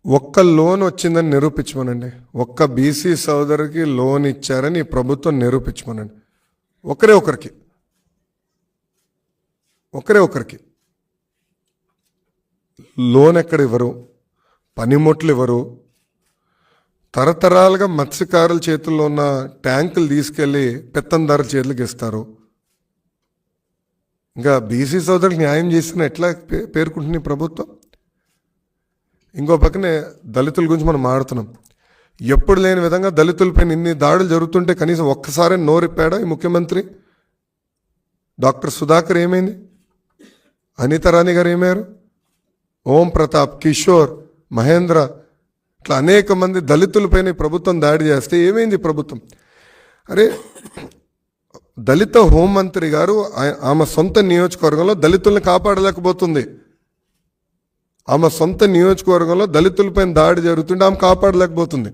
ఒక్క లోన్ వచ్చిందని నిరూపించమనండి. ఒక్క బీసీ సోదరికి లోన్ ఇచ్చారని ఈ ప్రభుత్వం నిరూపించమనండి. ఒకరే ఒకరికి లోన్ ఎక్కడ ఇవ్వరు, పనిముట్లు ఇవ్వరు. తరతరాలుగా మత్స్యకారుల చేతుల్లో ఉన్న ట్యాంకులు తీసుకెళ్ళి పెత్తందారుల చేతులకు ఇస్తారు. ఇంకా బీసీ సోదరులకు న్యాయం చేసిన ఎట్లా పేర్కొంటుంది ప్రభుత్వం? ఇంకో పక్కనే దళితుల గురించి మనం మాట్లాడుతున్నాం. ఎప్పుడు లేని విధంగా దళితులపైన ఇన్ని దాడులు జరుగుతుంటే కనీసం ఒక్కసారి నోరిప్పాడా ఈ ముఖ్యమంత్రి? డాక్టర్ సుధాకర్ ఏమైంది? అనితా రాణి గారు ఏమయ్యారు? ఓం ప్రతాప్, కిషోర్, మహేంద్ర, ఇట్లా అనేక మంది దళితులపైన ప్రభుత్వం దాడి చేస్తే ఏమైంది ప్రభుత్వం? అరే, దళిత హోంమంత్రి గారు ఆమె సొంత నియోజకవర్గంలో దళితుల్ని కాపాడలేకపోతుంది. ఆమె సొంత నియోజకవర్గంలో దళితులపైన దాడి జరుగుతుంటే ఆమె కాపాడలేకపోతుంది.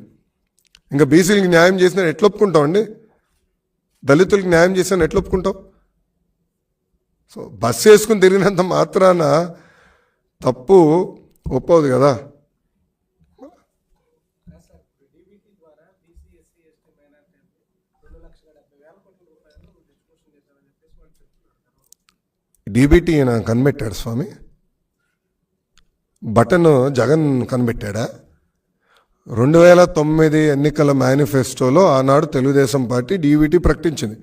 ఇంకా బీసీలకు న్యాయం చేసిన ఎట్లా ఒప్పుకుంటాం అండి? దళితులకు న్యాయం చేసిన ఎట్లా ఒప్పుకుంటాం? సో బస్సు వేసుకుని తిరిగినంత మాత్రాన తప్పు ఒప్పదు కదా. డీబీటీ నాకు కనిపెట్టాడు స్వామి. బటన్ జగన్ కనిపెట్టాడా? 2009 ఎన్నికల మేనిఫెస్టోలో ఆనాడు తెలుగుదేశం పార్టీ డీబీటీ ప్రకటించింది.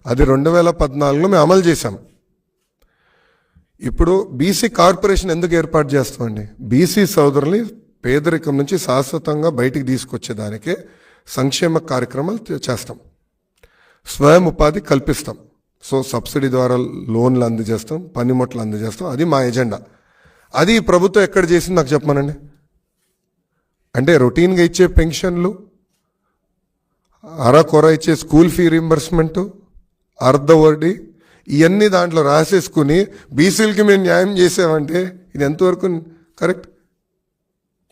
అది 2014లో మేము అమలు చేశాం. ఇప్పుడు బీసీ కార్పొరేషన్ ఎందుకు ఏర్పాటు చేస్తామండి? బీసీ సోదరుల్ని పేదరికం నుంచి శాశ్వతంగా బయటికి తీసుకొచ్చేదానికే సంక్షేమ కార్యక్రమాలు చేస్తాం, స్వయం ఉపాధి కల్పిస్తాం. సో సబ్సిడీ ద్వారా లోన్లు అందజేస్తాం, పనిముట్లు అందజేస్తాం. అది మా ఎజెండా. అది ప్రభుత్వం ఎక్కడ చేసింది నాకు చెప్పమనండి. అంటే రొటీన్గా ఇచ్చే పెన్షన్లు, అరకొర ఇచ్చే స్కూల్ ఫీ రీంబర్స్మెంటు, అర్ధ వడ్డీ, ఇవన్నీ దాంట్లో రాసేసుకుని బీసీలకి మేము న్యాయం చేసామంటే ఇది ఎంతవరకు కరెక్ట్?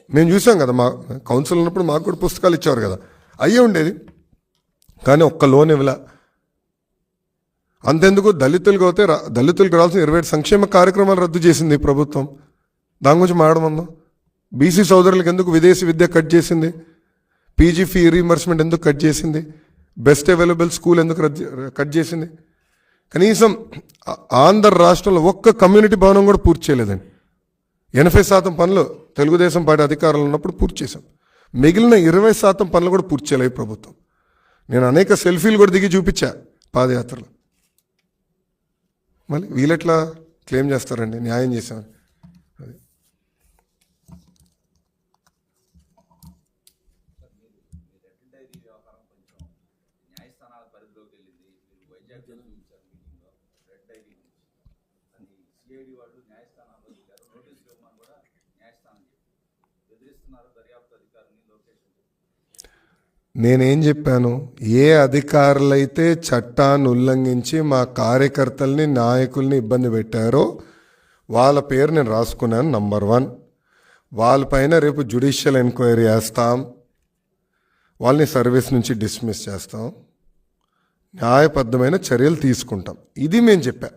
మేము చూసాం కదా, మా కౌన్సిల్ ఉన్నప్పుడు మాకు కూడా పుస్తకాలు ఇచ్చేవారు కదా, అయ్యే ఉండేది. కానీ ఒక్క లోన్ ఇవ్వలా. అంతెందుకు, దళితులకు పోతే దళితులకు రావాల్సిన 27 సంక్షేమ కార్యక్రమాలు రద్దు చేసింది ఈ ప్రభుత్వం. దాని గురించి మాట్లాడమందాం. బీసీ సోదరులకు ఎందుకు విదేశీ విద్య కట్ చేసింది? పీజీ ఫీ రీంబర్స్మెంట్ ఎందుకు కట్ చేసింది? బెస్ట్ అవైలబుల్ స్కూల్ ఎందుకు కట్ చేసింది? కనీసం ఆంధ్ర రాష్ట్రంలో ఒక్క కమ్యూనిటీ భవనం కూడా పూర్తి చేయలేదండి. 80% పనులు తెలుగుదేశం పార్టీ అధికారంలో ఉన్నప్పుడు పూర్తి చేశాం. మిగిలిన 20% పనులు కూడా పూర్తి చేయలేదు ప్రభుత్వం. నేను అనేక సెల్ఫీలు కూడా దిగి చూపించా పాదయాత్రలో. మళ్ళీ వీళ్ళెట్లా క్లెయిమ్ చేస్తారండి న్యాయం చేశామని? అది నేనేం చెప్పాను? ఏ అధికారులైతే చట్టాన్ని ఉల్లంఘించి మా కార్యకర్తల్ని, నాయకుల్ని ఇబ్బంది పెట్టారో వాళ్ళ పేరు నేను రాసుకున్నాను. నంబర్ 1, వాళ్ళపైన రేపు జ్యుడిషియల్ ఎంక్వైరీ చేస్తాం, వాళ్ళని సర్వీస్ నుంచి డిస్మిస్ చేస్తాం, న్యాయబద్ధమైన చర్యలు తీసుకుంటాం. ఇది మేము చెప్పా.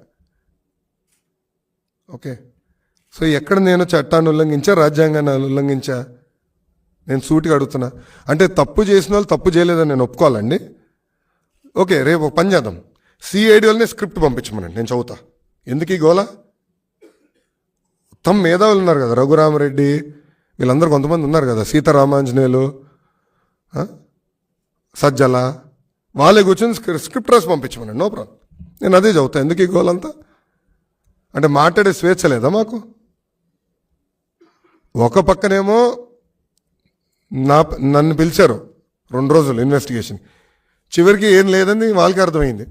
ఓకే, సో ఎక్కడ నేను చట్టాన్ని ఉల్లంఘించా, రాజ్యాంగాన్ని ఉల్లంఘించా? నేను సూటిగా అడుగుతున్నా. అంటే తప్పు చేసిన వాళ్ళు తప్పు చేయలేదని నేను ఒప్పుకోవాలండి. ఓకే, రేపు ఒక పని చేద్దాం, సిఐడి వాళ్ళని స్క్రిప్ట్ పంపించమనండి, నేను చదువుతా. ఎందుకు ఈ గోలా? మొత్తం మేధావులు ఉన్నారు కదా, రఘురామరెడ్డి, వీళ్ళందరూ కొంతమంది ఉన్నారు కదా, సీతారామాంజనేయులు, సజ్జల, వాళ్ళే కూర్చొని స్క్రిప్ట్ రాసి పంపించమనండి. నో ప్రాబ్లం, నేను అదే చదువుతా. ఎందుకు ఈ గోలంతా? అంటే మాట్లాడే స్వేచ్ఛ లేదా మాకు? ఒక పక్కనేమో నన్ను పిలిచారు 2 రోజులు ఇన్వెస్టిగేషన్, చివరికి ఏం లేదని వాళ్ళకి అర్థమైంది.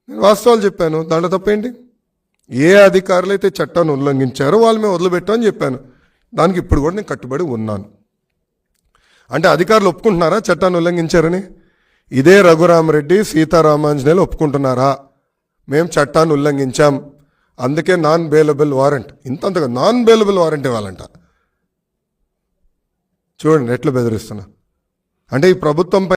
నేను వాస్తవాలు చెప్పాను, దాంట్లో తప్పేంటి? ఏ అధికారులు అయితే చట్టాన్ని ఉల్లంఘించారో వాళ్ళు మేము వదిలిపెట్టామని చెప్పాను. దానికి ఇప్పుడు కూడా నేను కట్టుబడి ఉన్నాను. అంటే అధికారులు ఒప్పుకుంటున్నారా చట్టాన్ని ఉల్లంఘించారని? ఇదే రఘురామరెడ్డి, సీతారామాంజనేయులు ఒప్పుకుంటున్నారా మేము చట్టాన్ని ఉల్లంఘించాం, అందుకే నాన్ బెయిలబుల్ వారెంట్, ఇంతంతగా నాన్ బెయిలబుల్ వారెంట్ ఇవ్వాలంట? చూడండి ఎట్లా బెదిరిస్తున్నా. అంటే ఈ ప్రభుత్వంపై